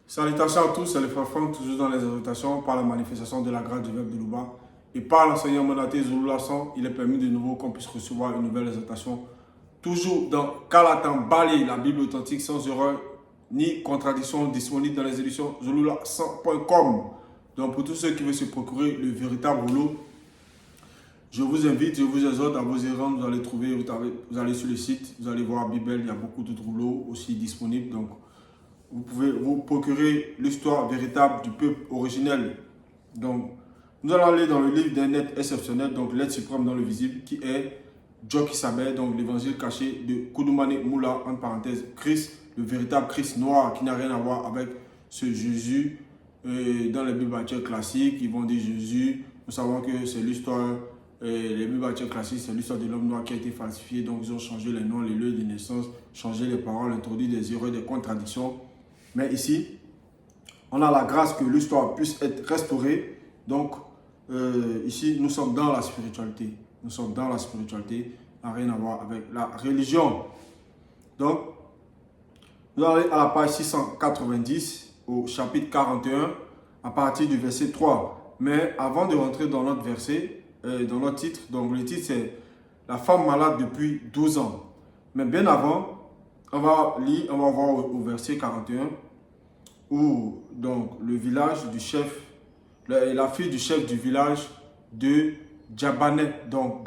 Salutations à tous, c'est le frère Franck, toujours dans les exhortations par la manifestation de la grâce du verbe de Louba. Et par l'enseignant Monaté Zouloulasson, il est permis de nouveau qu'on puisse recevoir une nouvelle exhortation. Toujours dans Kalatan Bali, la Bible authentique sans erreur ni contradiction, disponible dans les éditions zouloulasson.com. Donc pour tous ceux qui veulent se procurer le véritable rouleau, je vous invite, je vous exhorte à vous y rendre, vous allez trouver, vous allez sur le site, vous allez voir Bible, il y a beaucoup d'autres rouleaux aussi disponibles. Donc vous pouvez vous procurer l'histoire véritable du peuple originel. Donc, nous allons aller dans le livre d'un être exceptionnel, donc l'être suprême dans le visible, qui est Djoki Sabé, donc l'évangile caché de Koudoumane Moula, entre parenthèses, Christ, le véritable Christ noir, qui n'a rien à voir avec ce Jésus. Dans les Bibles classiques, ils vont dire Jésus. Nous savons que c'est l'histoire, les Bibles classiques, c'est l'histoire de l'homme noir qui a été falsifié. Donc, ils ont changé les noms, les lieux de naissance, changé les paroles, introduit des erreurs, des contradictions. Mais ici, on a la grâce que l'histoire puisse être restaurée. Donc, ici, nous sommes dans la spiritualité. Nous sommes dans la spiritualité. Ça n'a rien à voir avec la religion. Donc, nous allons aller à la page 690, au chapitre 41, à partir du verset 3. Mais avant de rentrer dans notre verset, dans notre titre, donc le titre c'est « La femme malade depuis 12 ans ». Mais bien avant, on va lire, on va voir au verset 41, où donc le village du chef, la fille du chef du village de Djabanet, donc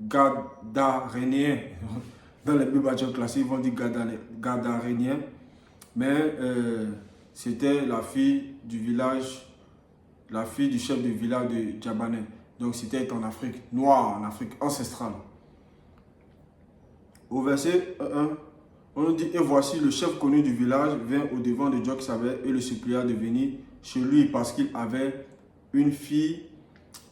Gadarénien, dans les Bibles classiques, ils vont dire Gadarénien, mais c'était la fille du village, la fille du chef du village de Djabanet. Donc c'était en Afrique noire, en Afrique ancestrale. Au verset 1, on nous dit, et voici le chef connu du village vint au devant de Djoki Sabé et le supplia de venir chez lui parce qu'il avait une fille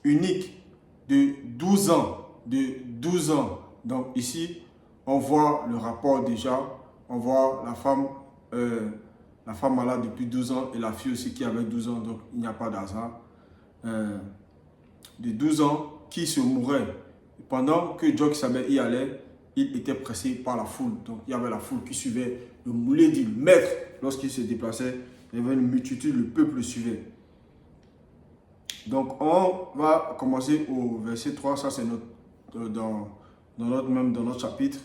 unique de 12 ans. De 12 ans. Donc ici, on voit le rapport déjà. On voit la femme malade depuis 12 ans et la fille aussi qui avait 12 ans. Donc il n'y a pas d'hasard. De 12 ans qui se mourait. Pendant que Djoki Sabé y allait, il était pressé par la foule. Donc, il y avait la foule qui suivait le moulin du maître. Lorsqu'il se déplaçait, il y avait une multitude, le peuple le suivait. Donc, on va commencer au verset 3. Ça, c'est dans notre chapitre,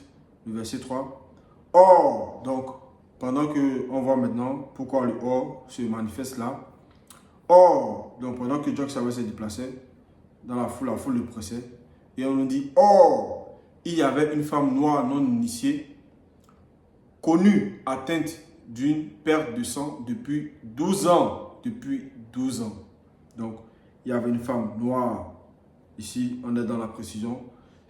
le verset 3. Or, donc, pendant qu'on voit maintenant pourquoi le or se manifeste là. Or, donc, pendant que Djoki Sabé se déplaçait, dans la foule le pressait. Et on nous dit, or, il y avait une femme noire non initiée, connue, atteinte d'une perte de sang depuis 12 ans. Depuis 12 ans. Donc, il y avait une femme noire. Ici, on est dans la précision.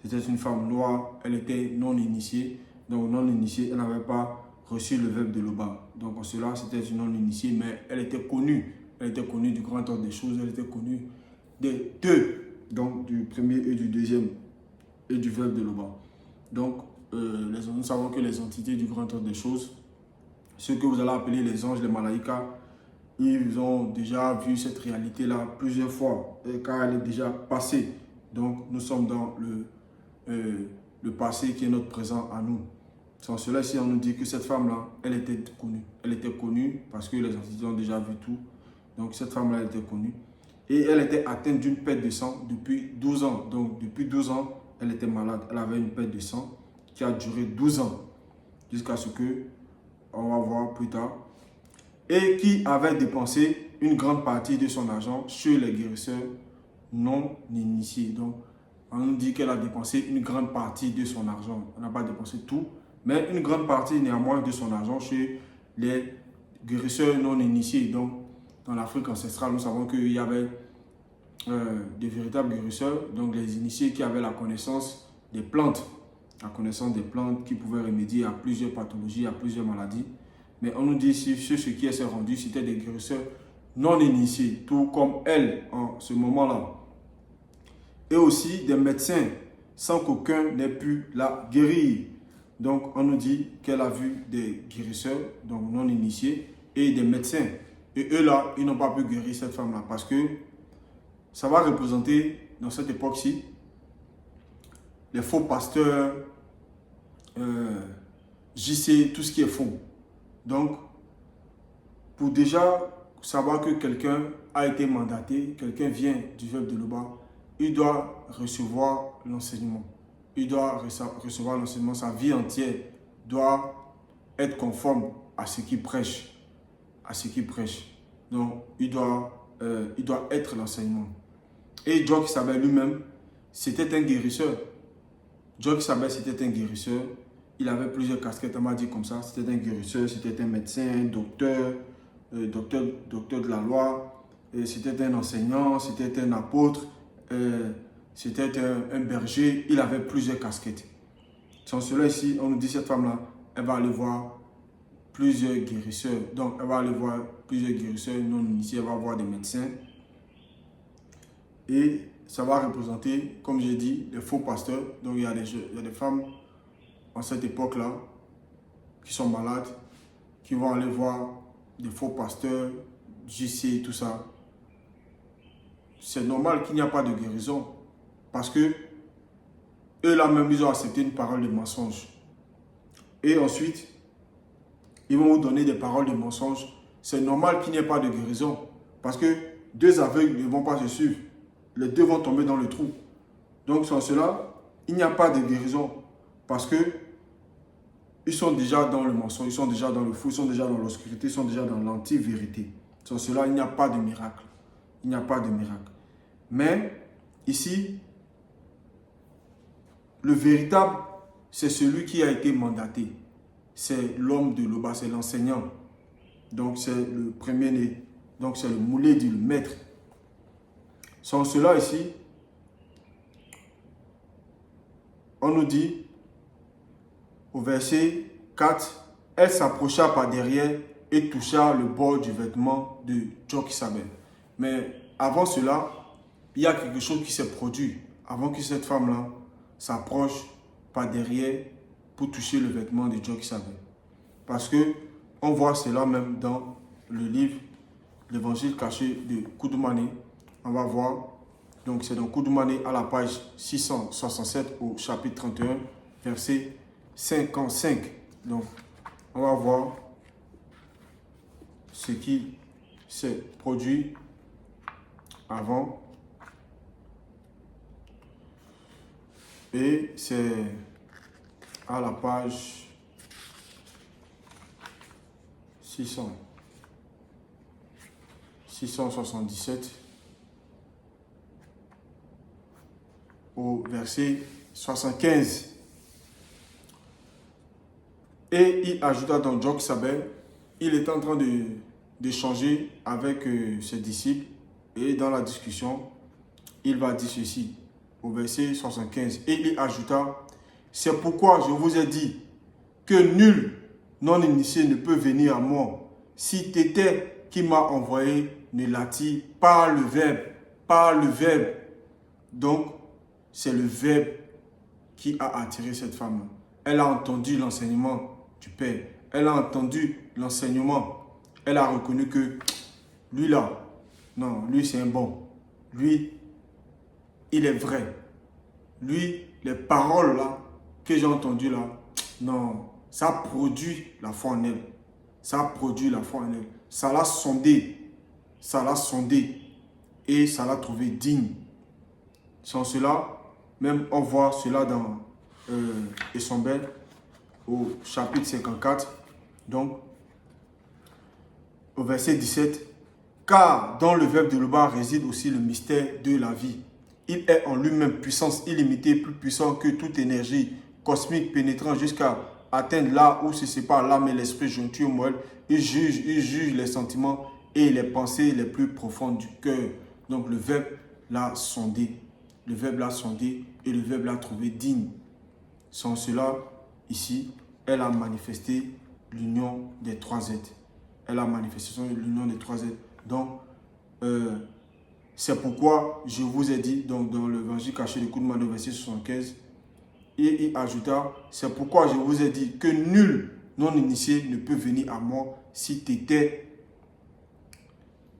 C'était une femme noire. Elle était non initiée. Donc, non initiée, elle n'avait pas reçu le verbe de Louba. Donc, en cela, c'était une non initiée, mais elle était connue. Elle était connue du grand ordre des choses. Elle était connue des deux. Donc, du premier et du deuxième. Et du verbe de Louba. Donc, nous savons que les entités du grand ordre des choses, ceux que vous allez appeler les anges, les malaïkas, ils ont déjà vu cette réalité-là plusieurs fois, car elle est déjà passée. Donc, nous sommes dans le passé qui est notre présent à nous. Sans cela, si on nous dit que cette femme-là, elle était connue. Elle était connue parce que les entités ont déjà vu tout. Donc, cette femme-là, elle était connue. Et elle était atteinte d'une perte de sang depuis 12 ans. Donc, depuis 12 ans, elle était malade. Elle avait une perte de sang qui a duré 12 ans. Jusqu'à ce que, on va voir plus tard. Et qui avait dépensé une grande partie de son argent chez les guérisseurs non initiés. Donc, on nous dit qu'elle a dépensé une grande partie de son argent. Elle n'a pas dépensé tout, mais une grande partie néanmoins de son argent chez les guérisseurs non initiés. Donc, dans l'Afrique ancestrale, nous savons qu'il y avait des véritables guérisseurs, donc les initiés qui avaient la connaissance des plantes, qui pouvaient remédier à plusieurs pathologies, à plusieurs maladies. Mais on nous dit ici, ceux qui s'est rendu, c'était des guérisseurs non initiés, tout comme elle en ce moment-là. Et aussi des médecins, sans qu'aucun n'ait pu la guérir. Donc on nous dit qu'elle a vu des guérisseurs, donc non initiés, et des médecins. Et eux là, ils n'ont pas pu guérir cette femme-là, parce que ça va représenter, dans cette époque-ci, les faux pasteurs, JC, tout ce qui est faux. Donc, pour déjà savoir que quelqu'un a été mandaté, quelqu'un vient du veuve de Loba, il doit recevoir l'enseignement. Il doit recevoir l'enseignement. Sa vie entière doit être conforme à ce qu'il prêche. À ce qu'il prêche. Donc, il doit être l'enseignement. Et Jock Sabel lui-même, c'était un guérisseur. Jock Sabel, c'était un guérisseur. Il avait plusieurs casquettes, on m'a dit comme ça. C'était un guérisseur, c'était un médecin, un docteur, docteur de la loi. C'était un enseignant, c'était un apôtre, c'était un berger. Il avait plusieurs casquettes. Sans cela ici, on nous dit cette femme-là, elle va aller voir plusieurs guérisseurs. Donc, elle va aller voir plusieurs guérisseurs non initiés, elle va voir des médecins. Et ça va représenter, comme j'ai dit, les faux pasteurs. Donc, il y a des femmes en cette époque-là qui sont malades, qui vont aller voir des faux pasteurs, JC, tout ça. C'est normal qu'il n'y a pas de guérison. Parce que eux là même, ils ont accepté une parole de mensonge. Et ensuite, ils vont vous donner des paroles de mensonge. C'est normal qu'il n'y ait pas de guérison. Parce que deux aveugles ne vont pas se suivre. Les deux vont tomber dans le trou. Donc, sans cela, il n'y a pas de guérison. Parce que ils sont déjà dans le mensonge, ils sont déjà dans le fou, ils sont déjà dans l'obscurité, ils sont déjà dans l'anti-vérité. Sans cela, il n'y a pas de miracle. Il n'y a pas de miracle. Mais, ici, le véritable, c'est celui qui a été mandaté. C'est l'homme de Loba, c'est l'enseignant. Donc, c'est le premier-né. Donc, c'est le moulé du maître. Sans cela, ici, on nous dit, au verset 4, elle s'approcha par derrière et toucha le bord du vêtement de Jock Sabel. Mais avant cela, il y a quelque chose qui s'est produit. Avant que cette femme-là s'approche par derrière pour toucher le vêtement de Jock Sabel. Parce que on voit cela même dans le livre, l'évangile caché de Koudoumane. On va voir. Donc c'est dans Koudoumane à la page 667 au chapitre 31, verset 55. Donc, on va voir ce qui s'est produit avant. Et c'est à la page 677 au verset 75. Et il ajouta dans Jock Sabel, il est en train d'échanger avec ses disciples et dans la discussion, il va dire ceci au verset 75. Et il ajouta, c'est pourquoi je vous ai dit que nul non initié ne peut venir à moi. Si Tété qui m'a envoyé ne l'attire par le Verbe, par le Verbe. Donc, c'est le Verbe qui a attiré cette femme. Elle a entendu l'enseignement du Père. Elle a entendu l'enseignement. Elle a reconnu que lui là, non, lui c'est un bon. Lui, il est vrai. Lui, les paroles là que j'ai entendues là, non, ça produit la foi en elle. Ça produit la foi en elle. Ça l'a sondé. Ça l'a sondé. Et ça l'a trouvé digne. Sans cela, même on voit cela dans Essombel au chapitre 54. Donc, au verset 17. Car dans le Verbe de Loba réside aussi le mystère de la vie. Il est en lui-même puissance illimitée, plus puissant que toute énergie cosmique pénétrant jusqu'à atteindre là où se séparent l'âme et l'esprit jointure moelle. Il juge les sentiments et les pensées les plus profondes du cœur. Donc le Verbe l'a sondé. Le Verbe l'a sondé et le Verbe l'a trouvé digne. Sans cela, ici, elle a manifesté l'union des trois êtres. Elle a manifesté l'union des trois êtres. Donc, c'est pourquoi je vous ai dit, donc dans l'évangile caché de Koudoumane, verset 75, et il ajouta, c'est pourquoi je vous ai dit que nul non initié ne peut venir à moi si Tété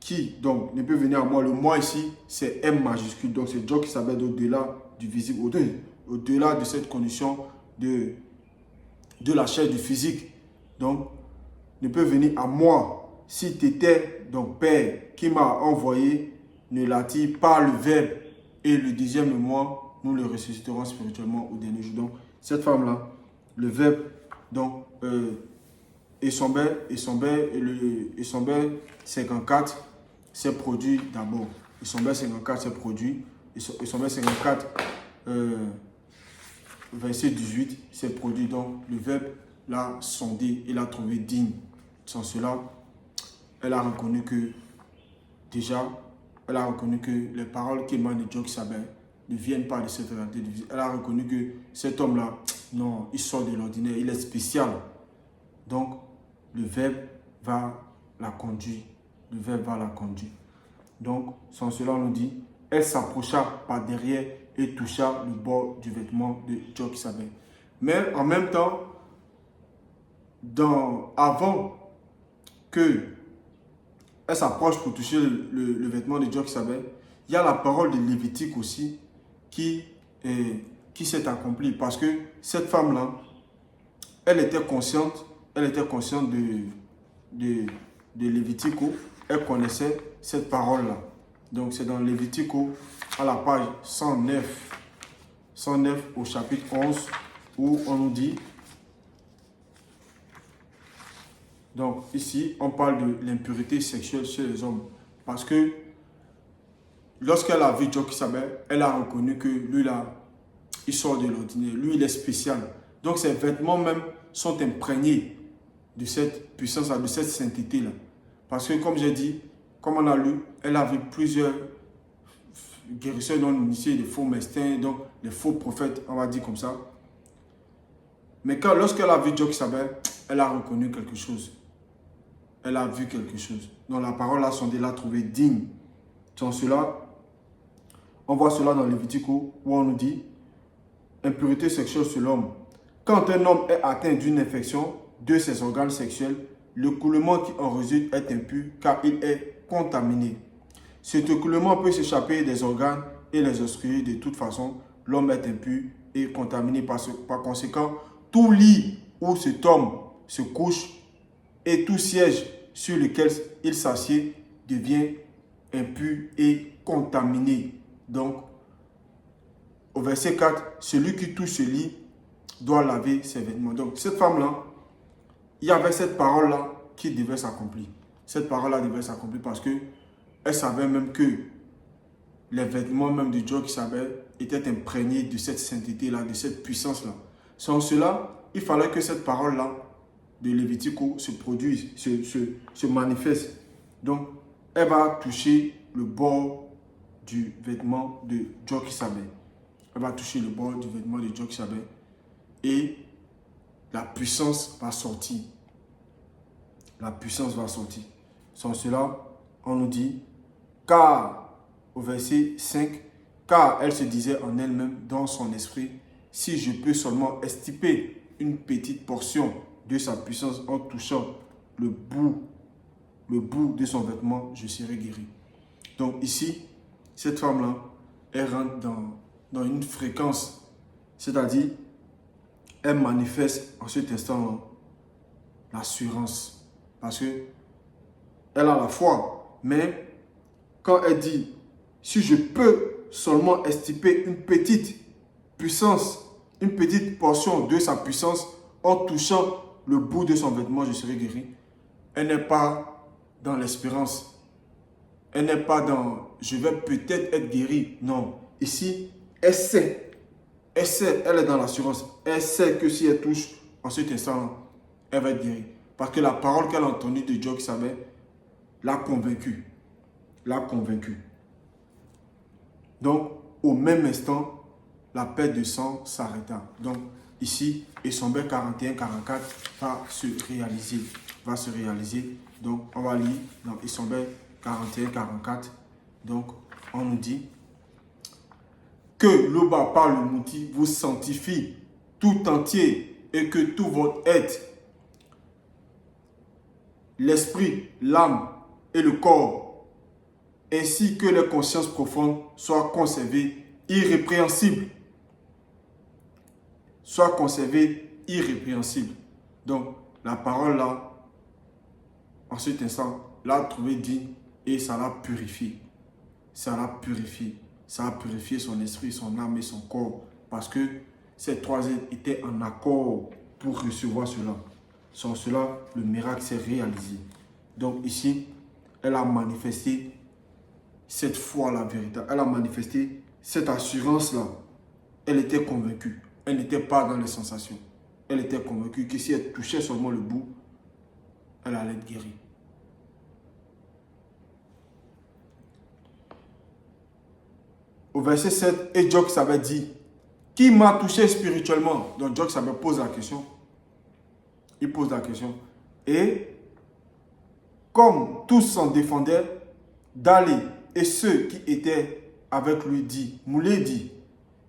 qui, donc, ne peut venir à moi. Le moi ici, c'est M majuscule. Donc, c'est Jock Sabel au-delà du visible, au-delà de cette condition de la chair, du physique. Donc, ne peut venir à moi si t'étais, donc Père, qui m'a envoyé, ne l'attire pas le Verbe, et le deuxième mois, nous le ressusciterons spirituellement au dernier jour. Donc, cette femme-là, le Verbe, donc, et son Père 54 s'est produit d'abord. Et son Père 54 s'est produit. Et son Père 54, verset 18, s'est produit. Donc, le Verbe l'a sondé et l'a trouvé digne. Sans cela, elle a reconnu que, déjà, elle a reconnu que les paroles qui émanent de Jock-Sabin ne viennent pas de cette réalité de vie. Elle a reconnu que cet homme-là, non, il sort de l'ordinaire, il est spécial. Donc, le Verbe va la conduire. Le Verbe va la conduire. Donc, sans cela, on nous dit, elle s'approcha par derrière et toucha le bord du vêtement de Jock-Sabin. Mais en même temps, avant que elle s'approche pour toucher le vêtement de Jock-Sabin, il y a la parole de Lévitique aussi qui s'est accomplie. Parce que cette femme-là, elle était consciente de Lévitico. Elle connaissait cette parole-là. Donc c'est dans Lévitico, à la page 109 au chapitre 11, où on nous dit, donc ici, on parle de l'impureté sexuelle chez les hommes. Parce que lorsqu'elle a vu Jock-Sabin, elle a reconnu que lui là, il sort de l'ordinaire. Lui, il est spécial. Donc ses vêtements même sont imprégnés de cette puissance, de cette sainteté-là. Parce que comme j'ai dit, comme on a lu, elle a vu plusieurs guérisseurs non initiés, des faux mestins, donc les faux prophètes, on va dire comme ça. Mais lorsqu'elle a vu Jock-Sabin, elle a reconnu quelque chose. Elle a vu quelque chose. Donc la parole a sondé, l'a trouvé digne. Sans cela, on voit cela dans Lévitico où on nous dit impureté sexuelle sur l'homme. Quand un homme est atteint d'une infection de ses organes sexuels, le coulement qui en résulte est impur car il est contaminé. Cet écoulement peut s'échapper des organes et les obstruer. De toute façon, l'homme est impur et contaminé. Par conséquent, tout lit où cet homme se couche et tout siège sur lequel il s'assied devient impur et contaminé. Donc, au verset 4, celui qui touche ce lit doit laver ses vêtements. Donc, cette femme-là, il y avait cette parole-là qui devait s'accomplir. Cette parole-là devait s'accomplir parce que elle savait même que les vêtements même de Jock-Sabin étaient imprégnés de cette sainteté-là, de cette puissance-là. Sans cela, il fallait que cette parole-là de Lévitico se produise, se manifeste. Donc, elle va toucher le bord du vêtement de Jock-Sabin. Elle va toucher le bord du vêtement de Jock-Sabin et la puissance va sortir. La puissance va sortir. Sans cela, on nous dit, car, au verset 5, car elle se disait en elle-même, dans son esprit, si je peux seulement extirper une petite portion de sa puissance en touchant le bout de son vêtement, je serai guéri. Donc ici, cette femme-là, elle rentre dans une fréquence, c'est-à-dire, elle manifeste en cet instant-là l'assurance. Parce que elle a la foi, mais quand elle dit, si je peux seulement extirper une petite puissance, une petite portion de sa puissance en touchant le bout de son vêtement, je serai guéri. Elle n'est pas dans l'espérance. Elle n'est pas dans, je vais peut-être être guéri. Non. Ici, elle sait. Elle sait, elle est dans l'assurance. Elle sait que si elle touche en cet instant-là, elle va être guérie. Parce que la parole qu'elle a entendue de Jock-Sabin l'a convaincue. L'a convaincue. Donc, au même instant, la perte de sang s'arrêta. Donc, ici, Essombe 41-44 va se réaliser. Va se réaliser. Donc, on va lire dans Essombe 41-44. Donc, on nous dit que l'Oba par le Mouti vous sanctifie tout entier et que tout votre être, l'esprit, l'âme et le corps, ainsi que les consciences profondes soient conservées irrépréhensibles. Soient conservées irrépréhensibles. Donc, la parole là en cet instant, l'a trouvé digne et ça l'a purifié. Ça l'a purifié. Ça a purifié son esprit, son âme et son corps. Parce que ces trois êtres étaient en accord pour recevoir cela. Sans cela, le miracle s'est réalisé. Donc ici, elle a manifesté cette foi-là véritable. Elle a manifesté cette assurance-là. Elle était convaincue. Elle n'était pas dans les sensations. Elle était convaincue que si elle touchait seulement le bout, elle allait être guérie. Au verset 7, et Joksabed dit, qui m'a touché spirituellement? Donc Joksabed pose la question. Il pose la question. Et comme tous s'en défendaient, Dalé et ceux qui étaient avec lui dit, Moulé dit,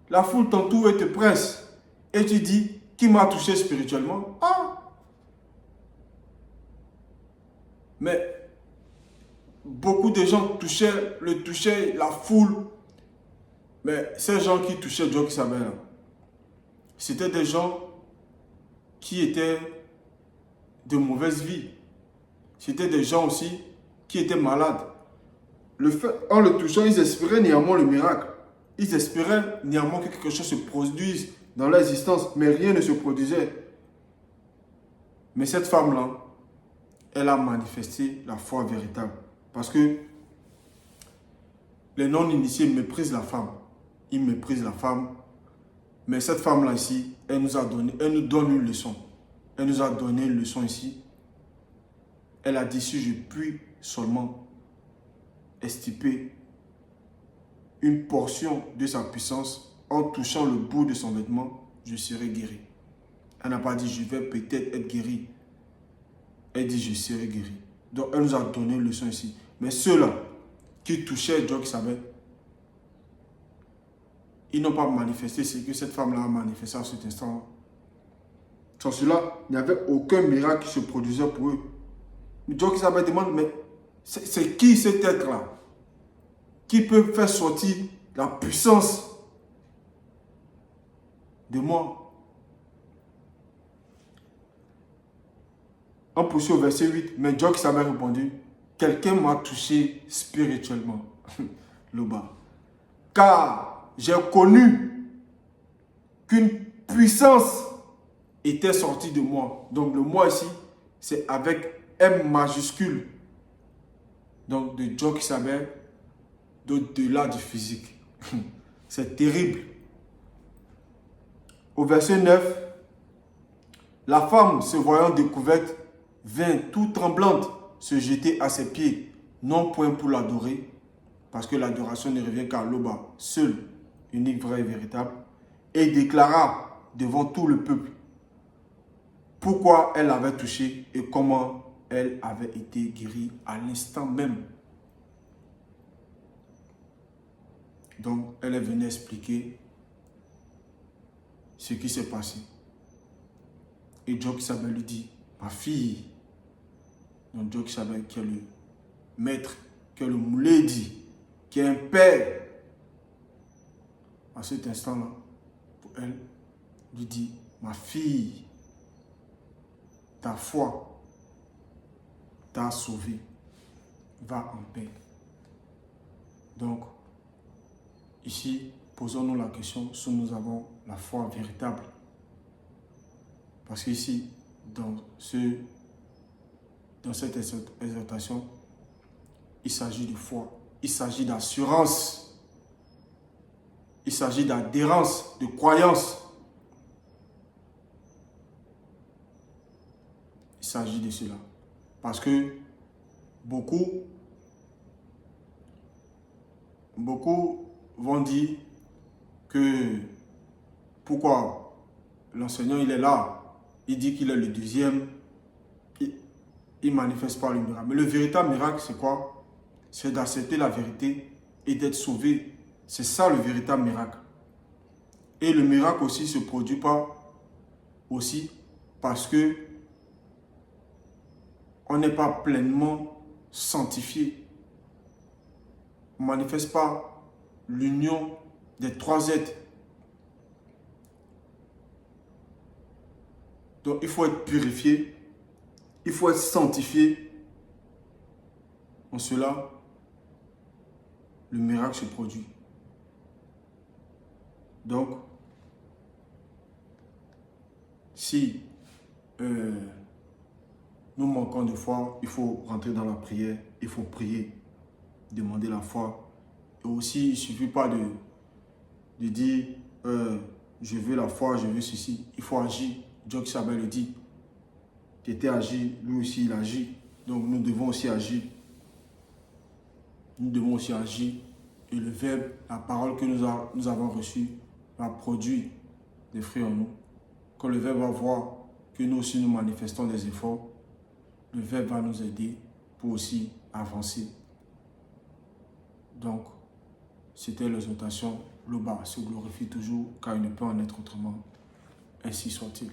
la foule t'entoure et te presse. Et tu dis, qui m'a touché spirituellement? Ah! Mais beaucoup de gens le touchaient, la foule. Mais ces gens qui touchaient Joksabed, c'était des gens qui étaient de mauvaise vie. C'était des gens aussi qui étaient malades. En le touchant, ils espéraient néanmoins le miracle. Ils espéraient néanmoins que quelque chose se produise dans leur existence, mais rien ne se produisait. Mais cette femme-là, elle a manifesté la foi véritable. Parce que les non-initiés méprisent la femme. Ils méprisent la femme. Mais cette femme-là ici, elle nous donne une leçon. Elle nous a donné une leçon ici. Elle a dit, si je puis seulement estiper une portion de sa puissance en touchant le bout de son vêtement, je serai guéri. Elle n'a pas dit, je vais peut-être être guéri. Elle dit, je serai guéri. Donc, elle nous a donné une leçon ici. Mais ceux-là qui touchaient Joksabed, ils n'ont pas manifesté ce que cette femme-là a manifesté à cet instant. Sans cela, il n'y avait aucun miracle qui se produisait pour eux. Joksabed demande, mais c'est qui cet être-là qui peut faire sortir la puissance de moi? On poursuit au verset 8, mais Joksabed a répondu, quelqu'un m'a touché spirituellement. Loba. Car j'ai connu qu'une puissance était sortie de moi. Donc le moi ici, c'est avec M majuscule. Donc de Joksabed, d'au-delà du physique. C'est terrible. Au verset 9, la femme, se voyant découverte, vint tout tremblante se jeter à ses pieds, non point pour l'adorer, parce que l'adoration ne revient qu'à Loba, seul, unique, vrai et véritable, et déclara devant tout le peuple pourquoi elle avait touché et comment elle avait été guérie à l'instant même. Donc, elle est venue expliquer ce qui s'est passé. Et Joksabed lui dit, ma fille, donc Joksabed qui est le maître, qui est le moulé dit, qui est un père, à cet instant-là, pour elle, lui dit, ma fille, ta foi t'a sauvée, va en paix. Donc, ici, posons-nous la question si nous avons la foi véritable. Parce qu'ici, dans cette exhortation, il s'agit de foi, il s'agit d'assurance, il s'agit d'adhérence, de croyance. Il s'agit de cela. Parce que beaucoup vont dire que pourquoi l'enseignant il est là, il dit qu'il est le deuxième, il ne manifeste pas le miracle. Mais le véritable miracle, c'est quoi? C'est d'accepter la vérité et d'être sauvé. C'est ça le véritable miracle. Et le miracle aussi ne se produit pas aussi parce que on n'est pas pleinement sanctifié. On ne manifeste pas l'union des trois êtres. Donc il faut être purifié, il faut être sanctifié en cela, le miracle se produit. Donc, si nous manquons de foi, il faut rentrer dans la prière, il faut prier, demander la foi. Et aussi, il ne suffit pas de dire je veux la foi, je veux ceci. Il faut agir. John Sabin le dit. Tété agit, lui aussi il agit. Donc nous devons aussi agir. Nous devons aussi agir. Et le verbe, la parole que nous avons reçue, va produire des fruits en nous. Quand le verbe va voir que nous aussi nous manifestons des efforts, le verbe va nous aider pour aussi avancer. Donc, c'était l'exhortation. Le bas se glorifie toujours car il ne peut en être autrement. Ainsi soit-il.